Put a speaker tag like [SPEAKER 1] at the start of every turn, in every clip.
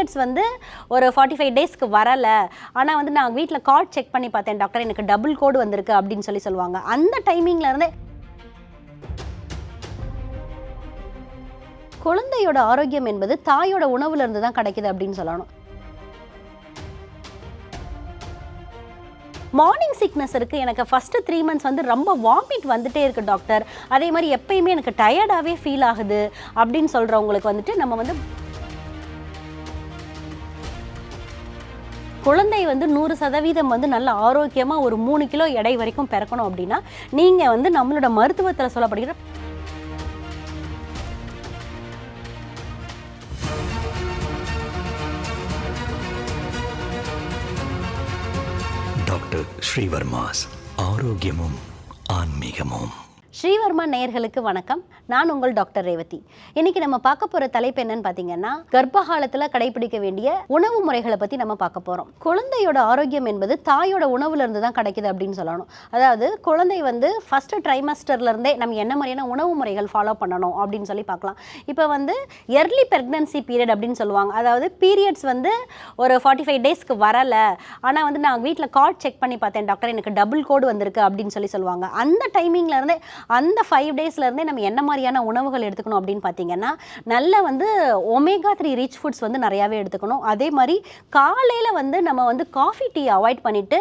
[SPEAKER 1] Periods வந்து ஒரு 45 டேஸ்க்கு வரலை, ஆனால் வந்து நான் வீட்டில் கார்ட் செக் பண்ணி பார்த்தேன் டாக்டர், எனக்கு டபுள் கோடு வந்திருக்கு அப்படின்னு சொல்லுவாங்க. அந்த டைமிங்ல இருந்து குழந்தையோட ஆரோக்கியம் என்பது தாயோட உணவுல இருந்து தான் கிடைக்குது அப்படின்னு சொல்லணும். மார்னிங் சிக்னஸ் இருக்குது, எனக்கு ஃபஸ்ட்டு 3 மந்த்ஸ் வந்து ரொம்ப வாமிட் வந்துட்டே இருக்குது டாக்டர், அதே மாதிரி எப்பயுமே எனக்கு டயர்டாகவே ஃபீல் ஆகுது அப்படின்னு சொல்கிறவங்களுக்கு வந்துட்டு நம்ம வந்து குழந்தை வந்து 100% வந்து நல்ல ஆரோக்கியமாக ஒரு 3 கிலோ எடை வரைக்கும் பிறக்கணும் அப்படின்னா நீங்கள் வந்து நம்மளோட மருத்துவத்தில் சொல்லப்படுகிற
[SPEAKER 2] டாக்டர் ஸ்ரீவர்மாஸ் ஆரோக்கியமும் ஆன்மீகமும்.
[SPEAKER 1] ஸ்ரீவர்மா நேயர்களுக்கு வணக்கம். நான் உங்கள் டாக்டர் ரேவதி. இன்னைக்கு நம்ம பார்க்க போகிற தலைப்பு என்னன்னு பார்த்தீங்கன்னா, கர்ப்ப காலத்தில் கடைபிடிக்க வேண்டிய உணவு முறைகளை பற்றி நம்ம பார்க்க போகிறோம். குழந்தையோட ஆரோக்கியம் என்பது தாயோட உணவுல இருந்து தான் கிடைக்குது அப்படின்னு சொல்லணும். அதாவது குழந்தை வந்து ஃபர்ஸ்ட் ட்ரைமஸ்டர்லேருந்தே நம்ம என்ன மாதிரியான உணவு முறைகள் ஃபாலோ பண்ணணும் அப்படின்னு சொல்லி பார்க்கலாம். இப்போ வந்து எர்லி பிரெக்னன்சி பீரியட் அப்படின்னு சொல்லுவாங்க. அதாவது பீரியட்ஸ் வந்து ஒரு 45 டேஸ்க்கு வரலை, ஆனால் வந்து நான் வீட்டில் கார்ட் செக் பண்ணி பார்த்தேன் டாக்டர், எனக்கு டபுள் கோடு வந்திருக்கு அப்படின்னு சொல்லுவாங்க. அந்த டைமிங்ல இருந்தே அந்த 5 டேஸ்லேருந்தே நம்ம என்ன மாதிரியான உணவுகள் எடுத்துக்கணும் அப்படின்னு பார்த்தீங்கன்னா, நல்ல வந்து ஒமேகா 3 ரிச் ஃபுட்ஸ் வந்து நிறையாவே எடுத்துக்கணும். அதே மாதிரி காலையில் வந்து நம்ம வந்து காஃபி டீ அவாய்ட் பண்ணிவிட்டு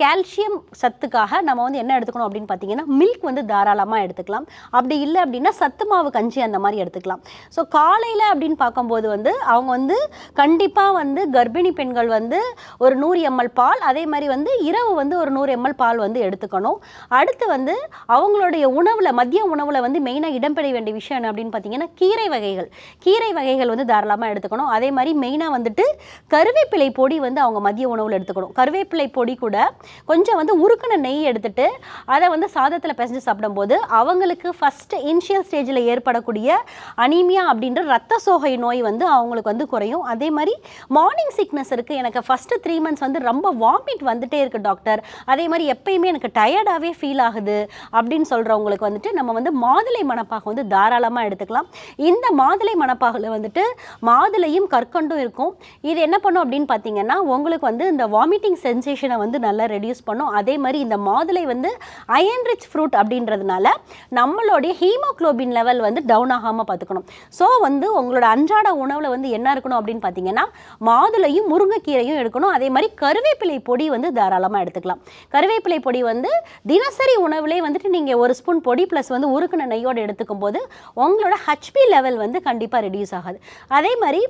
[SPEAKER 1] கால்சியம் சத்துக்காக நம்ம வந்து என்ன எடுத்துக்கணும் அப்படின்னு பார்த்தீங்கன்னா, மில்க் வந்து தாராளமாக எடுத்துக்கலாம். அப்படி இல்லை அப்படின்னா சத்து மாவு கஞ்சி அந்த மாதிரி எடுத்துக்கலாம். ஸோ காலையில் அப்படின்னு பார்க்கும்போது வந்து அவங்க வந்து கண்டிப்பாக வந்து கர்ப்பிணி பெண்கள் வந்து ஒரு 100 ml பால், அதே மாதிரி வந்து இரவு வந்து ஒரு 100 ml பால் வந்து எடுத்துக்கணும். அடுத்து வந்து அவங்களுடைய மதிய உணவில் வந்து மெயினாக இடம்பெற வேண்டிய விஷயம் என்ன அப்படின்னு பார்த்தீங்கன்னா, கீரை வகைகள் வந்து தாராளமாக எடுத்துக்கணும். அதே மாதிரி மெயினாக வந்துட்டு கருவேப்பிலை பொடி வந்து அவங்க மதிய உணவில் எடுத்துக்கணும். கருவேப்பிலை பொடி கூட கொஞ்சம் வந்து உருக்குன நெய் எடுத்துட்டு அதை வந்து சாதத்தில் பிசைஞ்சு சாப்பிடும்போது அவங்களுக்கு ஃபர்ஸ்ட் இனிஷியல் ஸ்டேஜில் ஏற்படக்கூடிய அனீமியா அப்படின்ற ரத்த சோகை நோய் வந்து அவங்களுக்கு வந்து குறையும். அதே மாதிரி மார்னிங் சிக்னஸ் இருக்குது, எனக்கு ஃபஸ்ட்டு 3 மந்த்ஸ் வந்து ரொம்ப வாமிட் வந்துட்டே இருக்குது டாக்டர், அதே மாதிரி எப்பயுமே எனக்கு டயர்டாகவே ஃபீல் ஆகுது அப்படின்னு சொல்கிறவங்களுக்கு வந்துட்டு நம்ம வந்து மாதுளை மணப்பாக வந்து தாராளமாக எடுத்துக்கலாம். இந்த மாதுளை மணப்பாகில் வந்துட்டு மாதுளையும் கற்கண்டும் இருக்கும். இது என்ன பண்ணும் அப்படின்னு பார்த்தீங்கன்னா, உங்களுக்கு வந்து இந்த வாமிட்டிங் சென்சேஷனை வந்து நல்லா ரெடியூஸ் பண்ணும். அதே மாதிரி இந்த மாதுளை வந்து அயன் ரிச் ஃப்ரூட் அப்படின்றதுனால நம்மளுடைய ஹீமோக்ளோபின் லெவல் வந்து டவுன் ஆகாமல் பார்த்துக்கணும். ஸோ வந்து உங்களோட அன்றாட உணவில் வந்து என்ன இருக்கணும் அப்படின்னு பார்த்தீங்கன்னா, மாதுளையும் முருங்கைக்கீரையும் எடுக்கணும். அதே மாதிரி கருவேப்பிலை பொடி வந்து தாராளமாக எடுத்துக்கலாம். கருவேப்பிலை பொடி வந்து தினசரி உணவுலேயே வந்துட்டு நீங்கள் ஒரு ஸ்பூன் பொடி ப்ளஸ் வந்து உருக்குன நெய்யோடு எடுத்துக்கும் போது உங்களோட ஹெச்பி லெவல் வந்து கண்டிப்பாக ரெடியூஸ் ஆகாது. அதே மாதிரி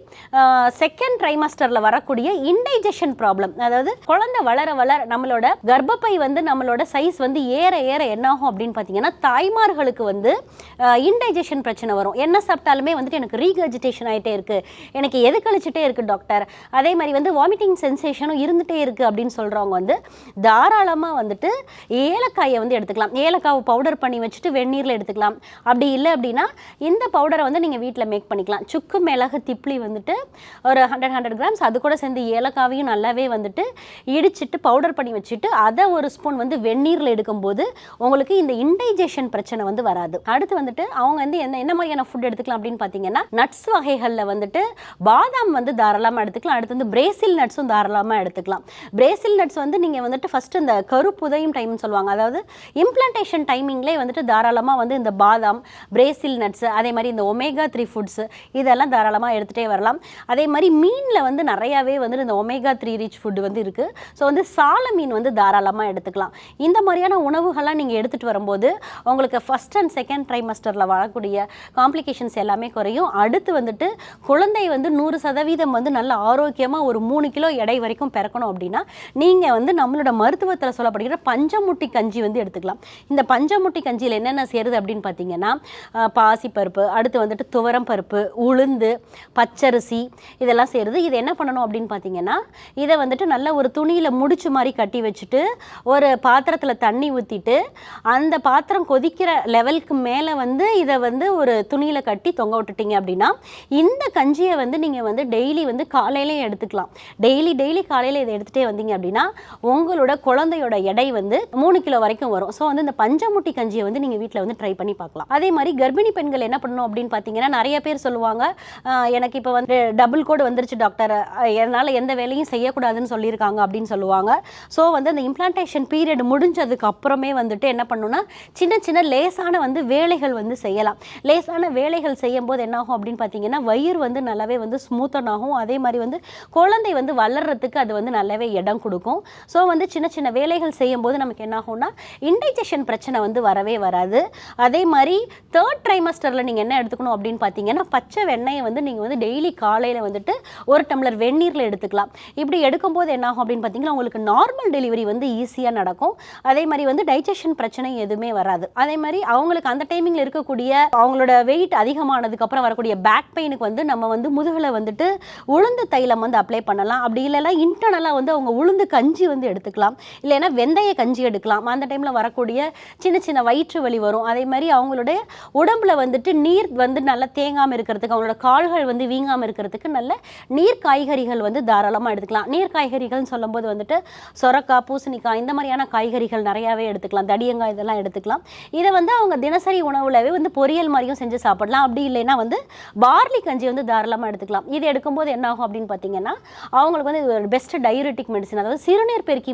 [SPEAKER 1] செகண்ட் ட்ரைமஸ்டரில் வரக்கூடிய இன்டைஜஷன் ப்ராப்ளம், அதாவது குழந்தை வளர நம்மளோட கர்ப்பப்பை வந்து நம்மளோட சைஸ் வந்து ஏற என்னாகும் அப்படின்னு பார்த்தீங்கன்னா, தாய்மார்களுக்கு வந்து இன்டைஜஷன் பிரச்சனை வரும். என்ன சாப்பிட்டாலுமே வந்துட்டு எனக்கு ரீகர்ஜிடேஷன் ஆகிட்டே இருக்குது, எனக்கு எது கழிச்சிட்டே இருக்குது டாக்டர், அதே மாதிரி வந்து வாமிட்டிங் சென்சேஷனும் இருந்துகிட்டே இருக்குது அப்படின்னு சொல்கிறவங்க வந்து தாராளமாக வந்துட்டு ஏலக்காயை வந்து எடுத்துக்கலாம். ஏலக்காவை பவுடர் பண்ணி வச்சுட்டு வெந்நீரில் எடுத்துக்கலாம். அப்படி இல்லை அப்படின்னா இந்த பவுடரை வந்து நீங்கள் வீட்டில் மேக் பண்ணிக்கலாம். சுக்கு மிளகு திப்ளி வந்துட்டு ஒரு 100 கிராம்ஸ், அது கூட சேர்ந்து ஏலக்காவையும் நல்லாவே வந்துட்டு இடிச்சிட்டு பவுடர் பண்ணி வச்சுட்டு அதை ஒரு ஸ்பூன் வந்து வெந்நீரில் எடுக்கும்போது உங்களுக்கு இந்த இன்டைஜஷன் பிரச்சனை வந்து வராது. அடுத்து வந்துட்டு அவங்க வந்து என்ன மாதிரியான ஃபுட் எடுத்துக்கலாம் அப்படின்னு பார்த்தீங்கன்னா, நட்ஸ் வகைகளில் வந்துட்டு பாதாம் வந்து தாராளமாக எடுத்துக்கலாம். அடுத்து வந்து பிரேசில் நட்ஸும் தாராளமாக எடுத்துக்கலாம். பிரேசில் நட்ஸ் வந்து நீங்கள் வந்துட்டு ஃபஸ்ட்டு இந்த கருப்புதையும் டைம்னு சொல்லுவாங்க, அதாவது இம்ப்ளான்டேஷன் டைமிங்லேயே வந்துட்டு தாராளமாக வந்து இந்த பாதாம், பிரேசில் நட்ஸு, அதே மாதிரி இந்த ஒமேகா 3 ஃபுட்ஸு இதெல்லாம் தாராளமாக எடுத்துகிட்டே வரலாம். அதே மாதிரி மீனில் வந்து நிறையாவே வந்து இந்த ஒமேகா 3 ரிச் ஃபுட்டு வந்து இருக்குது. ஸோ வந்து சால மீன் வந்து தாராளமாக எடுத்துக்கலாம். இந்த மாதிரியான உணவுகள்லாம் நீங்கள் எடுத்துகிட்டு வரும்போது உங்களுக்கு ஃபஸ்ட் அண்ட் செகண்ட் ட்ரைமஸ்டரில் வரக்கூடிய காம்ப்ளிகேஷன்ஸ் எல்லாமே குறையும். அடுத்து வந்துட்டு குழந்தை வந்து 100% வந்து நல்ல ஆரோக்கியமாக ஒரு 3 கிலோ எடை வரைக்கும் பிறக்கணும் அப்படின்னா நீங்கள் வந்து நம்மளோட மருத்துவத்தில் சொல்லப்படுகிற பஞ்சமுட்டி கஞ்சி வந்து எடுத்துக்கலாம். இந்த பஞ்சமுட்டி கஞ்சியில் என்னென்ன சேருது அப்படின்னு பார்த்தீங்கன்னா, பாசிப்பருப்பு, அடுத்து வந்துட்டு துவரம் பருப்பு, உளுந்து, பச்சரிசி இதெல்லாம் சேருது. இது என்ன பண்ணணும் அப்படின்னு பார்த்தீங்கன்னா, இதை வந்துட்டு நல்ல ஒரு துணியில் முடிச்சு மாதிரி கட்டி வச்சுட்டு ஒரு பாத்திரத்தில் தண்ணி ஊற்றிட்டு அந்த பாத்திரம் கொதிக்கிற லெவலுக்கு மேலே வந்து இதை வந்து ஒரு துணியில் கட்டி தொங்க விட்டுட்டீங்க அப்படின்னா இந்த கஞ்சியை வந்து நீங்கள் வந்து டெய்லி வந்து காலையிலேயே எடுத்துக்கலாம். டெய்லி காலையில் இதை எடுத்துகிட்டே வந்தீங்க அப்படின்னா உங்களோட குழந்தையோட எடை வந்து 3 கிலோ வரைக்கும் வரும். ஸோ வந்து இந்த பஞ்சமுட்டி கஞ்சியை வந்து நீங்கள் வீட்டில் வந்து ட்ரை பண்ணி பார்க்கலாம். அதே மாதிரி கர்ப்பிணி பெண்கள் என்ன பண்ணணும் அப்படின்னு பார்த்தீங்கன்னா, நிறைய பேர் சொல்லுவாங்க, எனக்கு இப்போ வந்து டபுள் கோடு வந்துருச்சு டாக்டர், என்னால் எந்த வேலையும் செய்யக்கூடாதுன்னு சொல்லியிருக்காங்க அப்படின்னு சொல்லுவாங்க. ஸோ வந்து அந்த இம்ப்ளான்டேஷன் பீரியட் முடிஞ்சதுக்கு அப்புறமே வந்துட்டு என்ன பண்ணணும்னா, சின்ன சின்ன லேசான வந்து வேலைகள் வந்து செய்யலாம். லேசான வேலைகள் செய்யும்போது என்னாகும் அப்படின்னு பார்த்தீங்கன்னா, வயிறு வந்து நல்லாவே வந்து ஸ்மூத்தன் ஆகும். அதே மாதிரி வந்து குழந்தை வந்து வளர்கிறதுக்கு அது வந்து நல்லாவே இடம் கொடுக்கும். ஸோ வந்து சின்ன சின்ன வேலைகள் செய்யும்போது நமக்கு என்ன ஆகும்னா, இன்டைஜஷன் பிரச்சனை வந்து வரவே வராது. அதே மாதிரி 3rd ட்ரைமஸ்டரில் நீங்கள் என்ன எடுத்துக்கணும் அப்படின்னு பார்த்தீங்கன்னா, பச்சை வெண்ணெயை வந்து நீங்கள் வந்து டெய்லி காலையில் வந்துட்டு 1 டம்ளர் வெந்நீரில் எடுத்துக்கலாம். இப்படி எடுக்கும்போது என்ன ஆகும் அப்படின்னு பார்த்தீங்கன்னா, உங்களுக்கு நார்மல் டெலிவரி வந்து ஈஸியாக நடக்கும். அதே மாதிரி வந்து டைஜஷன் பிரச்சனை எதுவுமே வராது. அதே மாதிரி அவங்களுக்கு அந்த டைமிங்கில் இருக்கக்கூடிய அவங்களோட வெயிட் அதிகமானதுக்கப்புறம் வரக்கூடிய பேக் பெயினுக்கு வந்து நம்ம வந்து முதுகில் வந்துட்டு உளுந்து தைலம் வந்து அப்ளை பண்ணலாம். அப்படி இல்லைன்னா இன்டர்னலாக வந்து அவங்க உளுந்து கஞ்சி வந்து எடுத்துக்கலாம், இல்லைன்னா வெந்தய கஞ்சி எடுக்கலாம். அந்த டைமில் வரக்கூடிய சின்ன சின்ன வயிற்று வலி வரும். அதே மாதிரி அவங்களுடைய உடம்புல வந்துட்டு நீர் வந்து நல்லா தேங்காமல் இருக்கிறதுக்கு, அவங்களோட கால்கள் வந்து வீங்காமல் இருக்கிறதுக்கு நல்ல நீர் காய்கறிகள் வந்து தாராளமாக எடுத்துக்கலாம். நீர் காய்கறிகள்னு சொல்லும்போது வந்துட்டு சொரக்காய், பூசணிக்காய் இந்த மாதிரியான காய்கறிகள் நிறையாவே எடுத்துக்கலாம். தடியங்காய் இதெல்லாம் எடுத்துக்கலாம். இதை வந்து அவங்க தினசரி உணவுலவே வந்து பொரியல் மாதிரியும் செஞ்சு சாப்பிடலாம். அப்படி இல்லைன்னா வந்து பார்லி கஞ்சி வந்து தாராளமாக எடுத்துக்கலாம். இது எடுக்கும்போது என்ன ஆகும் அப்படின்னு பார்த்தீங்கன்னா, அவங்களுக்கு வந்து பெஸ்ட் டயூரிட்டிக் மெடிசன், அதாவது சிறுநீர் பெருக்கி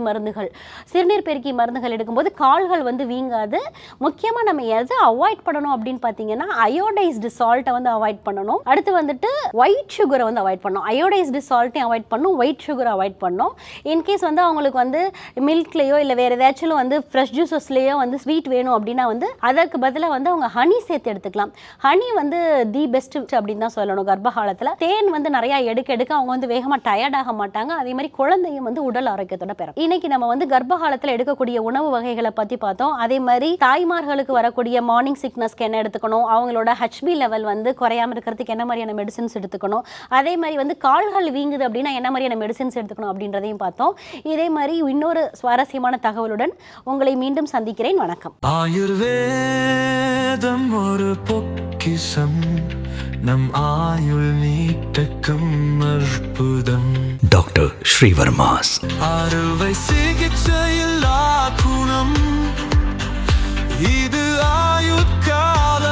[SPEAKER 1] மருந்துகள் எடுக்கும்போது கால்கள் வந்து வீங்காது. முக்கியமாக நம்ம எதை அவாய்ட் பண்ணணும் அப்படின்னு பார்த்தீங்கன்னா, அயோடைஸ்டு சால்ட்டை வந்து அவாய்ட் பண்ணணும். அடுத்து வந்துட்டு ஒயிட் சுகரை வந்து அவாய்ட் பண்ணணும். அயோடைஸ்டு சால்ட்டையும் அவாய்ட் பண்ணணும், ஒயிட் சுகரை அவாய்ட் பண்ணணும். இன்கேஸ் வந்து அவங்களுக்கு வந்து மில்க்லேயோ இல்லை வேறு ஏதாச்சும் வந்து ஃப்ரெஷ் ஜூஸஸ்லேயோ வந்து ஸ்வீட் வேணும் அப்படின்னா வந்து அதற்கு பதிலாக வந்து அவங்க ஹனி சேர்த்து எடுத்துக்கலாம். ஹனி வந்து தி பெஸ்ட் அப்படின்னு தான் சொல்லணும். கர்ப்பகாலத்தில் தேன் வந்து நிறையா எடுக்க அவங்க வந்து வேகமாக டயர்ட் ஆக மாட்டாங்க. அதே மாதிரி குழந்தையும் வந்து உடல் ஆரோக்கியத்தோட பெறும். இன்னைக்கு நம்ம வந்து கர்ப்பகாலத்தில் எடுக்கக்கூடிய உணவு வகைகளை பற்றி பார்த்தோம். அதே மாதிரி தாய்மார்களுக்கு வரக்கூடிய மார்னிங் சிக்னஸ்க்கு என்ன எடுத்துக்கணும், அவங்களோட HB லெவல் வந்து குறையாமல் இருக்கிறதுக்கு என்ன மாதிரியான மெடிசின்ஸ் எடுத்துக்கணும், அதே மாதிரி வந்து கால்கள் வீங்குது அப்படின்னா என்ன மாதிரியான மெடிசின்ஸ் எடுத்துக்கணும் அப்படின்றதையும் பார்த்தோம். இதே மாதிரி இன்னொரு சுவாரஸ்யமான தகவலுடன் உங்களை மீண்டும் சந்திக்கிறேன். வணக்கம்.
[SPEAKER 3] ஆயுர்வேதம் ஒரு பொக்கிஷம், நம் ஆயுள் நீட்டக்கும் அற்புதம்.
[SPEAKER 2] டாக்டர் ஸ்ரீவர்மாஸ்
[SPEAKER 3] அறுவை சிகிச்சையில்லா குணம், இது ஆயுட்கால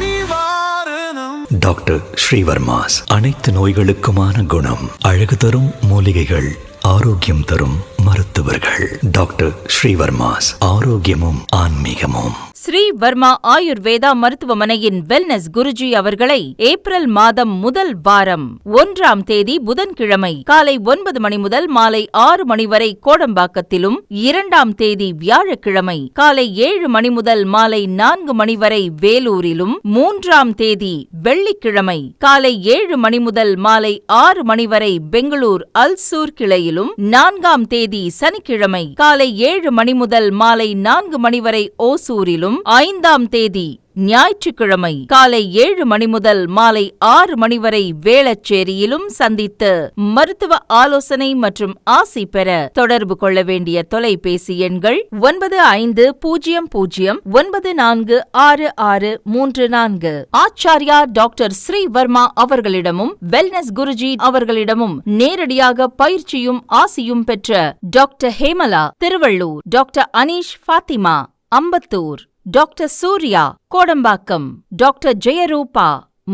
[SPEAKER 3] நிவாரணம்.
[SPEAKER 2] டாக்டர் ஸ்ரீவர்மாஸ் அனைத்து நோய்களுக்குமான குணம், அழகு தரும் மூலிகைகள், ஆரோக்கியம் தரும் மருத்துவர்கள். டாக்டர் ஸ்ரீவர்மாஸ், ஆரோக்கியமும் ஆன்மீகமும்.
[SPEAKER 4] ஸ்ரீ வர்மா ஆயுர்வேதா மருத்துவமனையின் வெல்னஸ் குருஜி அவர்களை ஏப்ரல் மாதம் முதல் வாரம் 1ஆம் தேதி புதன்கிழமை காலை 9 மணி முதல் மாலை 6 மணி வரை கோடம்பாக்கத்திலும், 2ஆம் தேதி வியாழக்கிழமை காலை 7 மணி முதல் மாலை 4 மணி வரை வேலூரிலும், 3ஆம் தேதி வெள்ளிக்கிழமை காலை 7 மணி முதல் மாலை 6 மணி வரை பெங்களூர் அல்சூர் கிளையிலும், 4ஆம் தேதி சனிக்கிழமை காலை 7 மணி முதல் மாலை 4 மணி வரை ஓசூரிலும், 5ஆம் தேதி ஞாயிற்றுக்கிழமை காலை 7 மணி முதல் மாலை 6 மணி வரை வேளச்சேரியிலும் சந்தித்து மருத்துவ ஆலோசனை மற்றும் ஆசி பெற தொடர்பு கொள்ள வேண்டிய தொலைபேசி எண்கள் 9590946634. ஆச்சாரியா டாக்டர் ஸ்ரீ வர்மா அவர்களிடமும் வெல்னஸ் குருஜி அவர்களிடமும் நேரடியாக பயிற்சியும் ஆசியும் பெற்ற doctor Hemala Tiruvallur, doctor Aneesh Fathima Ambattur, doctor Surya Kodambakkam, doctor Jayarupa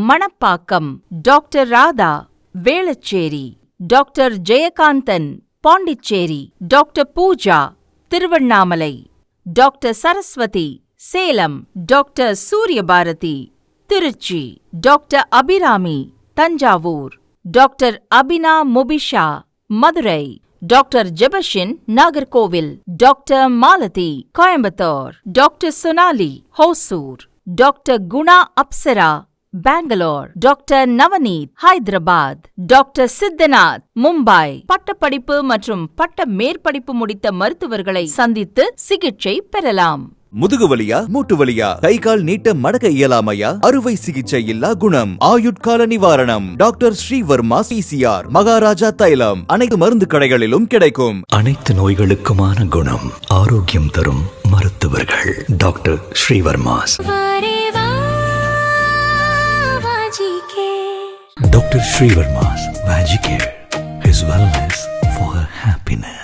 [SPEAKER 4] Manapakkam, doctor Radha Velachery, doctor Jayakanthan Pondicherry, doctor Pooja Tiruvannamalai, doctor Saraswathi Salem, doctor Suriyabharathi Trichy, doctor Abirami Thanjavur, doctor Abina Mubisha Madurai, doctor Jebashin Nagercoil, doctor Malathi Coimbatore, doctor Sonali Hosur, doctor Guna Apsara Bangalore, doctor Navneet Hyderabad, doctor Siddhanath Mumbai. பட்டப்படிப்பு மற்றும் பட்ட மேற்படிப்பு முடித்த மருத்துவர்களை சந்தித்து சிகிச்சை பெறலாம்.
[SPEAKER 5] முதுகு வலியா, மூட்டு வலியா, கை கால் நீட்ட மடக்க இயலாமையா, அறுவை சிகிச்சை இல்லா குணம், ஆயுட்கால நிவாரணம். டாக்டர் ஸ்ரீவர்மா PCR, மகாராஜா தைலம் அனைத்து மருந்து கடைகளிலும் கிடைக்கும்.
[SPEAKER 2] அனைத்து நோய்களுக்குமான குணம், ஆரோக்கியம் தரும் மருத்துவர்கள். Doctor Srivarma's. Doctor Srivarma's Vagicare, his wellness for her happiness.